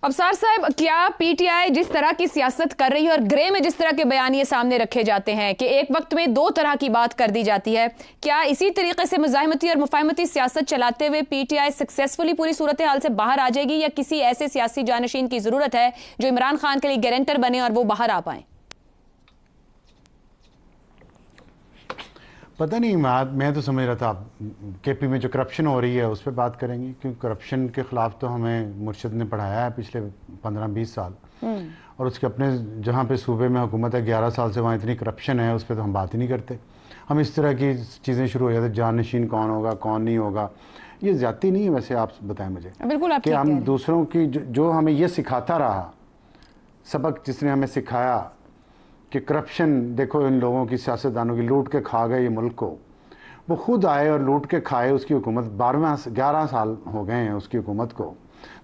अफसार साहब, क्या पीटीआई जिस तरह की सियासत कर रही है और ग्रे में जिस तरह के बयानिए सामने रखे जाते हैं कि एक वक्त में दो तरह की बात कर दी जाती है, क्या इसी तरीके से मुजाहिमती और मुफाहमती सियासत चलाते हुए पीटीआई सक्सेसफुली पूरी सूरत हाल से बाहर आ जाएगी, या किसी ऐसे सियासी जानशीन की जरूरत है जो इमरान खान के लिए गारंटर बने और वो बाहर आ पाए? पता नहीं, मैं तो समझ रहा था केपी में जो करप्शन हो रही है उस पर बात करेंगे, क्योंकि करप्शन के ख़िलाफ़ तो हमें मुर्शद ने पढ़ाया है पिछले 15-20 साल। और उसके अपने जहाँ पे सूबे में हुकूमत है 11 साल से, वहाँ इतनी करप्शन है उस पर तो हम बात ही नहीं करते। हम इस तरह की चीज़ें शुरू हो जाती, जानशीन कौन होगा कौन नहीं होगा, ये ज़्यादती नहीं है। वैसे आप बताएं मुझे बिल्कुल कि हम दूसरों की जो हमें ये सिखाता रहा सबक, जिसने हमें सिखाया कि करप्शन, देखो इन लोगों की, सियासतदानों की, लूट के खा गए ये मुल्क को। वो खुद आए और लूट के खाए, उसकी हुकूमत 11 साल हो गए हैं उसकी हुकूमत को।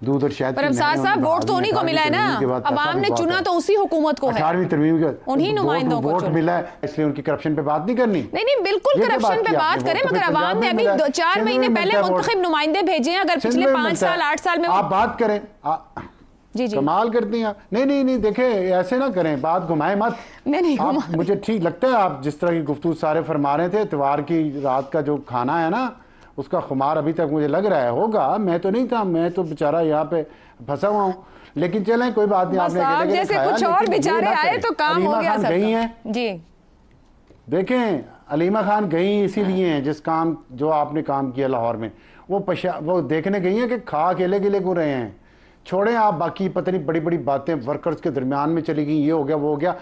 दूध और शहद, पर अफसार साहब वोट तो उन्हीं को मिला है ना, अवाम ने चुना तो उसी हुकूमत को है। 18वीं तरमीम के उन्हीं नुमाइंदों को वोट मिला है, इसलिए उनकी करप्शन पे बात नहीं करनी। नहीं, बिल्कुल करप्शन पे बात करें, मगर अवाम ने अभी 4 महीने पहले मुंतखब नुमाइंदे भेजे हैं। अगर पिछले 5 साल 8 साल में आप बात करें, जी कमाल करती हैं। नहीं देखे, ऐसे ना करें, बात घुमाए मत। आप, मुझे ठीक लगता है आप जिस तरह की गुफ्तगू सारे फरमा रहे थे। इतवार की रात का जो खाना है ना, उसका खुमार अभी तक मुझे लग रहा है होगा। मैं तो नहीं था, मैं तो बेचारा यहाँ पे फंसा हुआ हूँ। लेकिन चलें, कोई बात नहीं। आपने जैसे कुछ और बेचारे आए तो काम हो गया। गई हैं जी, देखें अलीमा खान गई इसीलिए हैं, जिस काम जो आपने काम किया लाहौर में, वो देखने गई हैं कि खा अकेले के लिए क्यों रहे हैं। छोड़ें आप बाकी पता नहीं बड़ी बड़ी बातें वर्कर्स के दरमियान में चली गई, ये हो गया वो हो गया।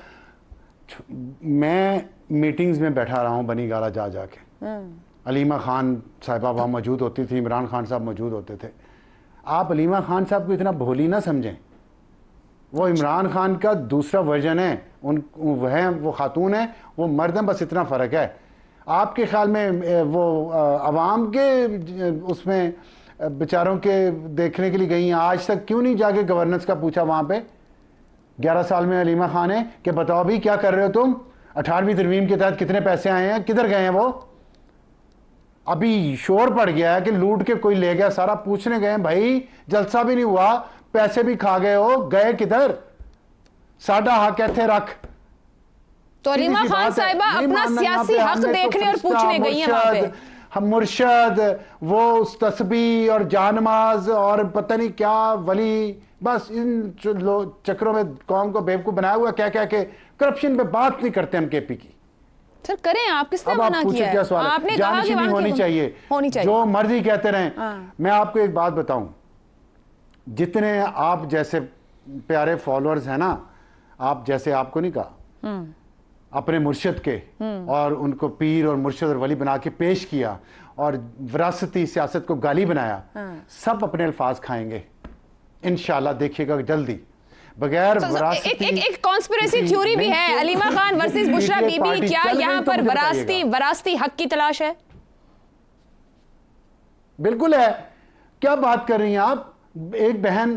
मैं मीटिंग्स में बैठा रहा हूँ बनी गाला जा जाके। अलीमा खान साहिबा वहाँ मौजूद होती थी, इमरान खान साहब मौजूद होते थे। आप अलीमा खान साहब को इतना भोली ना समझें, वो इमरान खान का दूसरा वर्जन है। वो खातून है, वो मर्द है, बस इतना फ़र्क है। आपके ख्याल में वो अवाम के उसमें बेचारों के देखने के लिए गई हैं। आज तक क्यों नहीं जाके गवर्नेंस का पूछा वहाँ पे? 11 साल में अलीमा खान है कि बताओ भी क्या कर रहे हो तुम, 18वीं तरमीम के तहत कितने पैसे आए हैं, किधर गए हैं वो? अभी शोर पड़ गया है कि लूट के कोई ले गया सारा, पूछने गए भाई, जलसा भी नहीं हुआ, पैसे भी खा गए हो, गए किधर? साडा हक ऐथे रख। तो अलीमा खान साहिबा अपना सियासी हक देखने और पूछने गई हैं वहां पे। हम मुर्शद, वो उस तस्बीह और जानमाज और पता नहीं क्या वली, बस इन चक्रों में कौम को बेवकूफ बनाया हुआ, क्या क्या के करप्शन पे बात नहीं करते हम केपी की। सर करें, आप किसने मना किया है? आपने कहा कि होनी चाहिए, जो मर्जी कहते रहें। मैं आपको एक बात बताऊं, जितने आप जैसे प्यारे फॉलोअर्स हैं ना, आप जैसे, आपको नहीं कहा अपने मुर्शद के, और उनको पीर और मुर्शद और वली बना के पेश किया और विरासती सियासत को गाली बनाया, सब अपने अल्फाज खाएंगे इंशाल्लाह, देखिएगा जल्दी। बगैर एक कॉन्स्पिरेसी थ्योरी भी है, अलीमा खान वर्सेस बुशरा बीबी। क्या यहाँ पर वरासती हक की तलाश है? बिल्कुल है। क्या बात कर रही हैं आप? एक बहन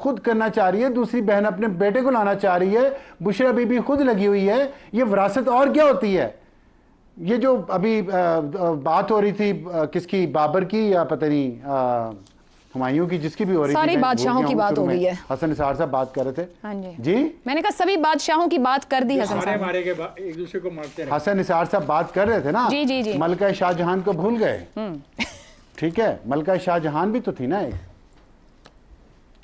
खुद करना चाह रही है, दूसरी बहन अपने बेटे को लाना चाह रही है, बुशरा बीबी खुद लगी हुई है। ये विरासत और क्या होती है? ये जो अभी बात हो रही थी किसकी, बाबर की या पता नहीं हुमायूं की, जिसकी भी हो रही थी, सारी बादशाहों की बात हो गई है। हसन निसार साहब बात कर रहे थे। हाँ जी, मैंने कहा सभी बादशाहों की बात कर दी। हसन साहब मारे के एक दूसरे को मारते रहे। हसन निसार साहब बात कर रहे थे ना। जी। मलका शाहजहां को भूल गए। ठीक है, मलका शाहजहां भी तो थी ना, एक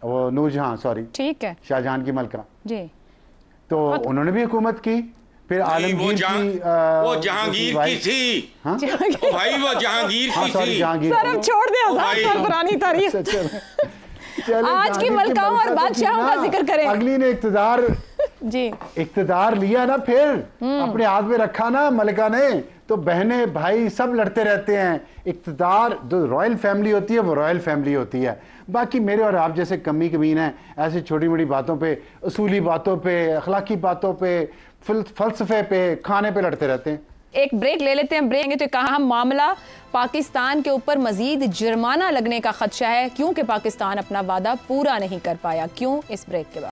वो नूरजहां, सॉरी, ठीक है, शाहजहां की मलका जी। तो उन्होंने भी हुकूमत की। फिर आलमगीर वो जहांगीर की थी। हाँ? भाई वो जहांगीर की थी। सर अब छोड़ दे आजाद पुरानी तारीख, आज की मलकाओं और बादशाहों का जिक्र करें। अगली ने इक्तदार लिया ना, फिर अपने हाथ में रखा ना मलिका ने, तो बहनें भाई सब लड़ते रहते हैं। इक्तदार जो रॉयल फैमिली होती है वो रॉयल फैमिली होती है। बाकी मेरे और आप जैसे कमी कमीन है, ऐसी छोटी मोटी बातों पे, असूली बातों पे, अखलाकी बातों पे, फलसफे पे, खाने पे लड़ते रहते हैं। एक ब्रेक ले लेते हैं। ब्रेक तो कहा मामला पाकिस्तान के ऊपर मजीद जुर्माना लगने का खदशा है, क्योंकि पाकिस्तान अपना वादा पूरा नहीं कर पाया। क्यों? इस ब्रेक के बाद।